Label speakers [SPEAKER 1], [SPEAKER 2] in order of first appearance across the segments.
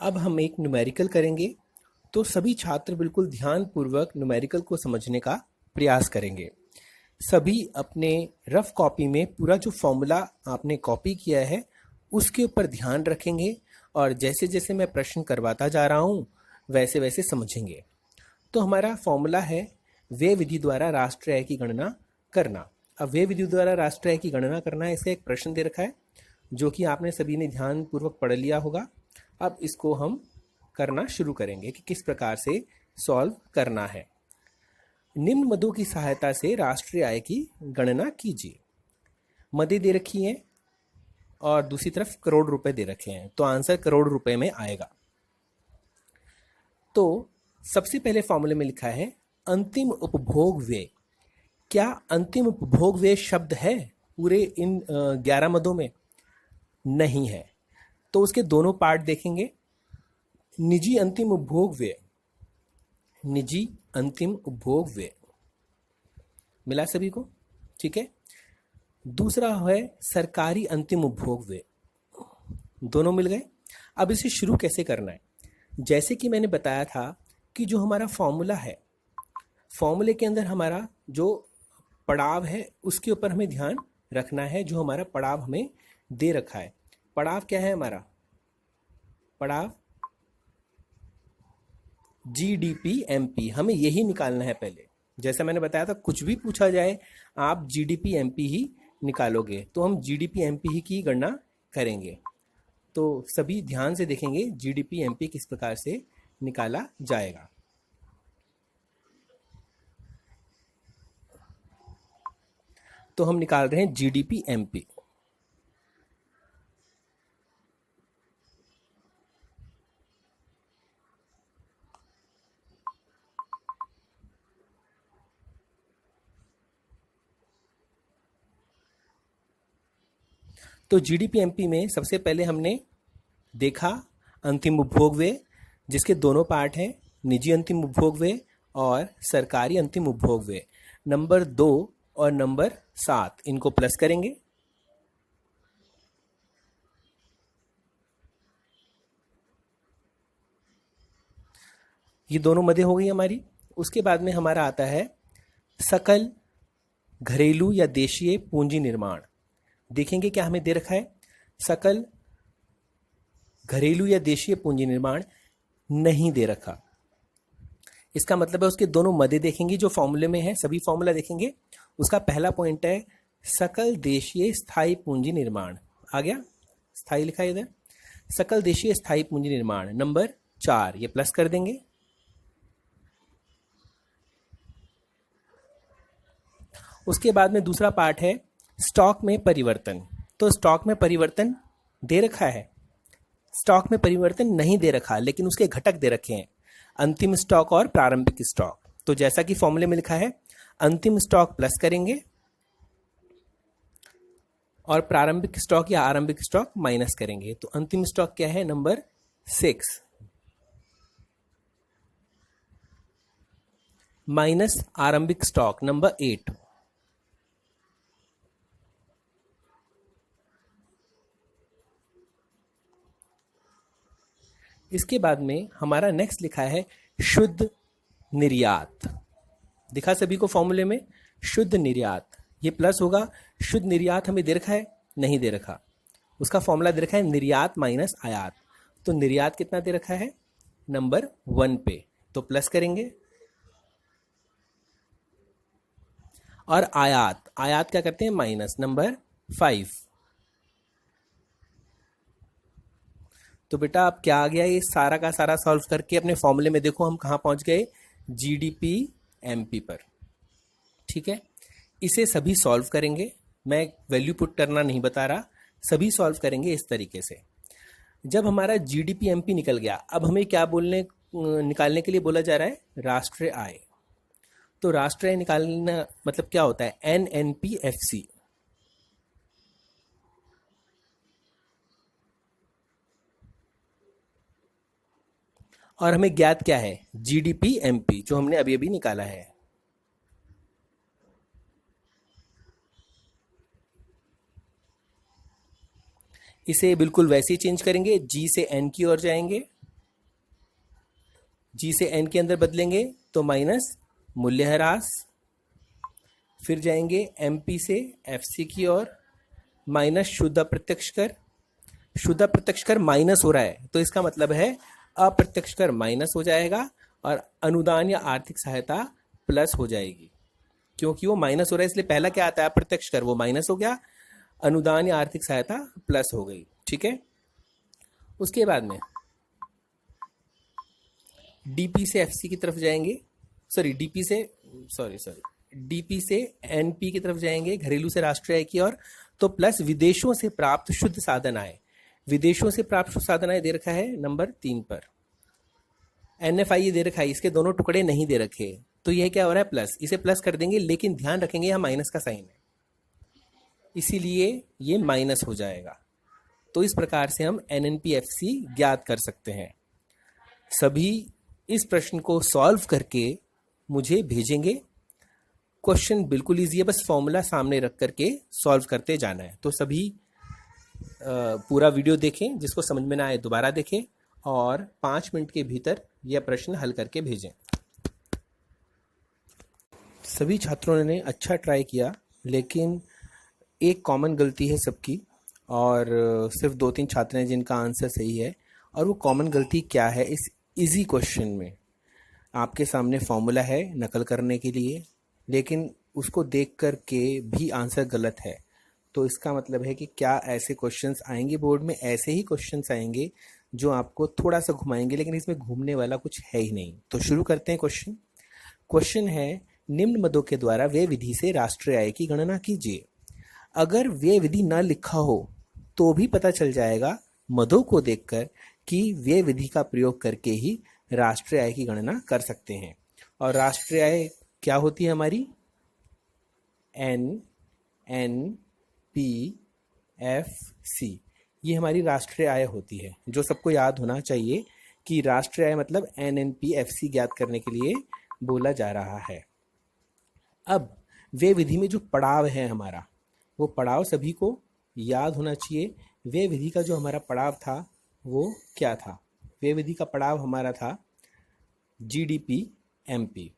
[SPEAKER 1] अब हम एक न्यूमेरिकल करेंगे, तो सभी छात्र बिल्कुल ध्यानपूर्वक न्यूमेरिकल को समझने का प्रयास करेंगे। सभी अपने रफ कॉपी में पूरा जो फॉर्मूला आपने कॉपी किया है उसके ऊपर ध्यान रखेंगे और जैसे जैसे मैं प्रश्न करवाता जा रहा हूँ वैसे वैसे समझेंगे। तो हमारा फॉर्मूला है व्यय विधि द्वारा राष्ट्रीय आय की गणना करना। अब व्यय विधि द्वारा राष्ट्रीय आय की गणना करना है, इसका एक प्रश्न दे रखा है जो कि आपने सभी ने ध्यानपूर्वक पढ़ लिया होगा। अब इसको हम करना शुरू करेंगे कि किस प्रकार से सॉल्व करना है। निम्न मदों की सहायता से राष्ट्रीय आय की गणना कीजिए। मदें दे रखी हैं और दूसरी तरफ करोड़ रुपए दे रखे हैं, तो आंसर करोड़ रुपए में आएगा। तो सबसे पहले फॉर्मूले में लिखा है अंतिम उपभोग व्यय। क्या अंतिम उपभोग व्यय शब्द है पूरे इन 11 मदों में? नहीं है। तो उसके दोनों पार्ट देखेंगे। निजी अंतिम उपभोग व्यय, निजी अंतिम उपभोग व्यय मिला सभी को, ठीक है। दूसरा है सरकारी अंतिम उपभोग व्यय, दोनों मिल गए। अब इसे शुरू कैसे करना है? जैसे कि मैंने बताया था कि जो हमारा फॉर्मूला है, फॉर्मूले के अंदर हमारा जो पड़ाव है उसके ऊपर हमें ध्यान रखना है। जो हमारा पड़ाव हमें दे रखा है, पड़ाव क्या है हमारा? पड़ाव जीडीपी-एमपी, हमें यही निकालना है पहले। जैसा मैंने बताया था कुछ भी पूछा जाए आप जीडीपी-एमपी ही निकालोगे, तो हम जीडीपी-एमपी ही की गणना करेंगे। तो सभी ध्यान से देखेंगे जीडीपी-एमपी किस प्रकार से निकाला जाएगा। तो हम निकाल रहे हैं जीडीपी-एमपी। तो जीडीपी-एमपी में सबसे पहले हमने देखा अंतिम उपभोग व्यय, जिसके दोनों पार्ट हैं, निजी अंतिम उपभोग व्यय और सरकारी अंतिम उपभोग व्यय। नंबर 2 और नंबर 7 इनको प्लस करेंगे। ये दोनों मदें हो गई हमारी। उसके बाद में हमारा आता है सकल घरेलू या देशीय पूंजी निर्माण। देखेंगे क्या हमें दे रखा है। सकल घरेलू या देशीय पूंजी निर्माण नहीं दे रखा। इसका मतलब है उसके दोनों मदे देखेंगे जो फॉर्मूले में है, सभी फॉर्मूला देखेंगे। उसका पहला पॉइंट है सकल देशीय स्थायी पूंजी निर्माण। आ गया, स्थायी लिखा है इधर, सकल देशीय स्थायी पूंजी निर्माण। नंबर 4 ये प्लस कर देंगे। उसके बाद में दूसरा पार्ट है स्टॉक में परिवर्तन। तो स्टॉक में परिवर्तन दे रखा है, स्टॉक में परिवर्तन नहीं दे रखा, लेकिन उसके घटक दे रखे हैं, अंतिम स्टॉक और प्रारंभिक स्टॉक। तो जैसा कि फॉर्मूले में लिखा है अंतिम स्टॉक प्लस करेंगे और प्रारंभिक स्टॉक या आरंभिक स्टॉक माइनस करेंगे। तो अंतिम स्टॉक क्या है? नंबर 6 माइनस आरंभिक स्टॉक नंबर 8। इसके बाद में हमारा नेक्स्ट लिखा है शुद्ध निर्यात। दिखा सभी को फॉर्मूले में शुद्ध निर्यात, ये प्लस होगा। शुद्ध निर्यात हमें दे रखा है? नहीं दे रखा। उसका फॉर्मूला दे रखा है निर्यात माइनस आयात। तो निर्यात कितना दे रखा है? नंबर 1 पे, तो प्लस करेंगे। और आयात, आयात क्या करते हैं? Minus, number 5। तो बेटा अब क्या आ गया, ये सारा का सारा सॉल्व करके अपने फॉर्मूले में देखो हम कहाँ पहुंच गए, जीडीपी एमपी पर। ठीक है, इसे सभी सॉल्व करेंगे। मैं वैल्यू पुट करना नहीं बता रहा, सभी सॉल्व करेंगे इस तरीके से। जब हमारा जीडीपी एमपी निकल गया, अब हमें क्या निकालने के लिए बोला जा रहा है? राष्ट्रीय आय। तो राष्ट्रीय आय निकालना मतलब क्या होता है? एनएनपीएफसी। और हमें ज्ञात क्या है? जीडीपी एमपी, जो हमने अभी अभी निकाला है। इसे बिल्कुल वैसे ही चेंज करेंगे, जी से एन की ओर जाएंगे जी से एन के अंदर बदलेंगे तो माइनस मूल्यह्रास, फिर जाएंगे एमपी से एफसी की ओर, माइनस शुद्ध अप्रत्यक्ष कर। शुद्ध अप्रत्यक्ष कर माइनस हो रहा है तो इसका मतलब है अप्रत्यक्ष कर माइनस हो जाएगा और अनुदान या आर्थिक सहायता प्लस हो जाएगी। क्योंकि वो माइनस हो रहा है इसलिए पहला क्या आता है, अप्रत्यक्ष कर, वो माइनस हो गया, अनुदान या आर्थिक सहायता प्लस हो गई। ठीक है, उसके बाद में डीपी से एफसी की तरफ जाएंगे, डीपी से एनपी की तरफ जाएंगे, घरेलू से राष्ट्रीय आय की ओर, तो प्लस विदेशों से प्राप्त शुद्ध साधन आय। विदेशों से प्राप्त शुद्ध साधन आय दे रखा है नंबर 3 पर। एनएफआई दे रखा है, इसके दोनों टुकड़े नहीं दे रखे, तो यह क्या हो रहा है प्लस, इसे प्लस कर देंगे, लेकिन ध्यान रखेंगे यहाँ माइनस का साइन है इसीलिए ये माइनस हो जाएगा। तो इस प्रकार से हम एनएनपीएफसी ज्ञात कर सकते हैं। सभी इस प्रश्न को सॉल्व करके मुझे भेजेंगे। क्वेश्चन बिल्कुल ईजी है, बस फॉर्मूला सामने रख करके सॉल्व करते जाना है। तो सभी पूरा वीडियो देखें, जिसको समझ में ना आए दोबारा देखें और 5 मिनट के भीतर यह प्रश्न हल करके भेजें। सभी छात्रों ने अच्छा ट्राई किया, लेकिन एक कॉमन गलती है सबकी और सिर्फ 2-3 छात्र हैं जिनका आंसर सही है। और वो कॉमन गलती क्या है इस इजी क्वेश्चन में? आपके सामने फॉर्मूला है नकल करने के लिए, लेकिन उसको देख कर के भी आंसर गलत है। तो इसका मतलब है कि क्या ऐसे क्वेश्चंस आएंगे बोर्ड में? ऐसे ही क्वेश्चंस आएंगे जो आपको थोड़ा सा घुमाएंगे, लेकिन इसमें घूमने वाला कुछ है ही नहीं। तो शुरू करते हैं क्वेश्चन। क्वेश्चन है, निम्न मदों के द्वारा व्यय विधि से राष्ट्रीय आय की गणना कीजिए। अगर व्यय विधि न लिखा हो तो भी पता चल जाएगा मदों को देखकर कि व्यय विधि का प्रयोग करके ही राष्ट्रीय आय की गणना कर सकते हैं। और राष्ट्रीय आय क्या होती है हमारी? NNPFC, ये हमारी राष्ट्रीय आय होती है, जो सबको याद होना चाहिए कि राष्ट्रीय आय मतलब NNPFC ज्ञात करने के लिए बोला जा रहा है। अब व्यय विधि में जो पड़ाव है हमारा, वो पड़ाव सभी को याद होना चाहिए। व्यय विधि का जो हमारा पड़ाव था वो क्या था? व्यय विधि का पड़ाव हमारा था GDP MP।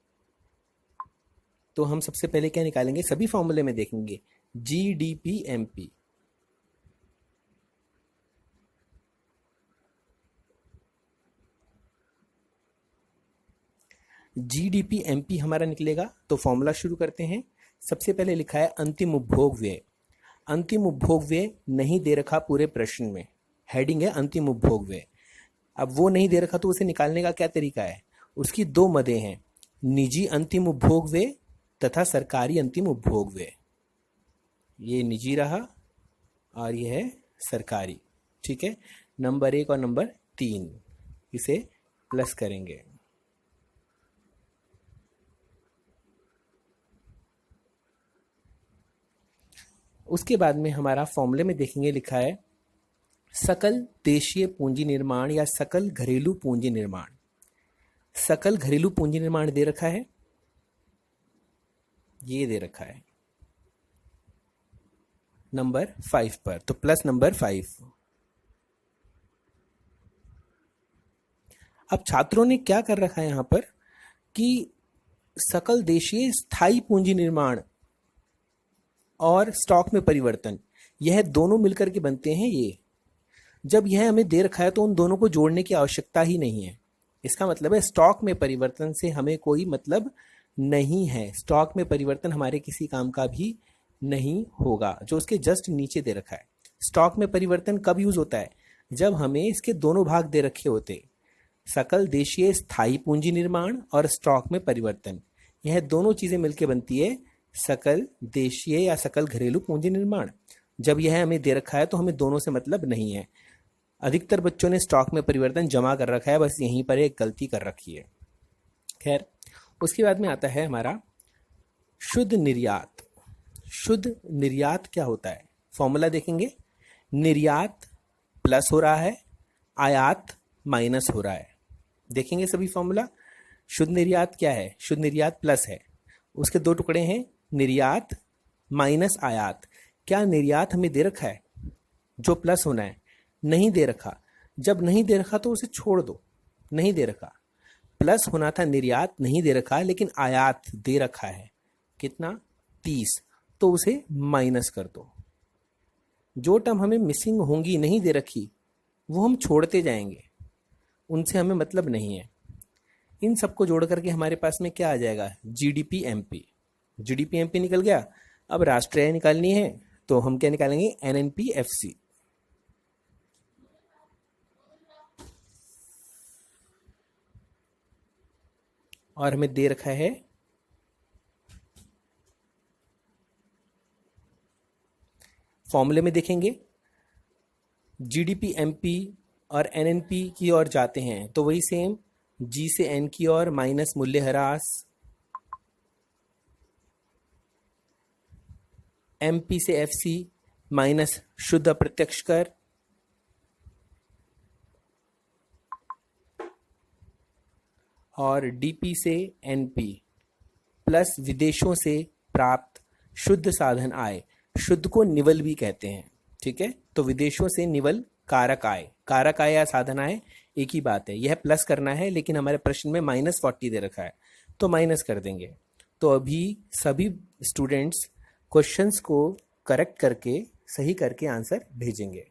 [SPEAKER 1] तो हम सबसे पहले क्या निकालेंगे? सभी फॉर्मूले में देखेंगे GDP MP। GDP MP हमारा निकलेगा तो फॉर्मूला शुरू करते हैं। सबसे पहले लिखा है अंतिम उपभोग व्यय। अंतिम उपभोग व्यय नहीं दे रखा पूरे प्रश्न में, हेडिंग है अंतिम उपभोग व्यय। अब वो नहीं दे रखा तो उसे निकालने का क्या तरीका है? उसकी 2 मदें हैं, निजी अंतिम उपभोग व्यय तथा सरकारी अंतिम उपभोग व्यय। ये निजी रहा और यह है सरकारी। ठीक है, नंबर 1 और नंबर 3 इसे प्लस करेंगे। उसके बाद में हमारा फॉर्मूले में देखेंगे लिखा है सकल देशीय पूंजी निर्माण या सकल घरेलू पूंजी निर्माण। सकल घरेलू पूंजी निर्माण दे रखा है, ये दे रखा है नंबर 5 पर, तो प्लस नंबर 5। अब छात्रों ने क्या कर रखा है यहां पर कि सकल देशीय स्थायी पूंजी निर्माण और स्टॉक में परिवर्तन, यह दोनों मिलकर के बनते हैं ये। जब यह हमें दे रखा है तो उन दोनों को जोड़ने की आवश्यकता ही नहीं है। इसका मतलब है स्टॉक में परिवर्तन से हमें कोई मतलब नहीं है। स्टॉक में परिवर्तन हमारे किसी काम का भी नहीं होगा, जो उसके जस्ट नीचे दे रखा है। स्टॉक में परिवर्तन कब यूज होता है? जब हमें इसके दोनों भाग दे रखे होते, सकल देशीय स्थायी पूंजी निर्माण और स्टॉक में परिवर्तन। यह दोनों चीजें मिलकर बनती है सकल देशीय या सकल घरेलू पूंजी निर्माण। जब यह हमें दे रखा है तो हमें दोनों से मतलब नहीं है। अधिकतर बच्चों ने स्टॉक में परिवर्तन जमा कर रखा है, बस यहीं पर एक गलती कर रखी है। खैर, उसके बाद में आता है हमारा शुद्ध निर्यात। शुद्ध निर्यात क्या होता है? फॉर्मूला देखेंगे, निर्यात प्लस हो रहा है, आयात माइनस हो रहा है। देखेंगे सभी फॉर्मूला। शुद्ध निर्यात क्या है? शुद्ध निर्यात प्लस है, उसके 2 टुकड़े हैं, निर्यात माइनस आयात। क्या निर्यात हमें दे रखा है जो प्लस होना है? नहीं दे रखा। जब नहीं दे रखा तो उसे छोड़ दो, नहीं दे रखा। प्लस होना था, निर्यात नहीं दे रखा है लेकिन आयात दे रखा है। कितना? 30। तो उसे माइनस कर दो। जो टर्म हमें मिसिंग होंगी, नहीं दे रखी, वो हम छोड़ते जाएंगे, उनसे हमें मतलब नहीं है। इन सबको जोड़ करके हमारे पास में क्या आ जाएगा? GDP MP. जीडीपी एमपी निकल गया। अब राष्ट्रीय आय निकालनी है तो हम क्या निकालेंगे? NNP FC. और हमें दे रखा है फॉर्मूले में देखेंगे, जीडीपी एमपी और एनएनपी की ओर जाते हैं तो वही सेम, जी से एन की ओर माइनस मूल्य ह्रास, एमपी से एफसी माइनस शुद्ध अप्रत्यक्ष कर, और डीपी से एनपी प्लस विदेशों से प्राप्त शुद्ध साधन आय। शुद्ध को निवल भी कहते हैं, ठीक है? तो विदेशों से निवल कारक आय, कारक आय या साधन आय एक ही बात है। यह प्लस करना है लेकिन हमारे प्रश्न में -40 दे रखा है तो माइनस कर देंगे। तो अभी सभी स्टूडेंट्स क्वेश्चंस को करेक्ट करके, सही करके आंसर भेजेंगे।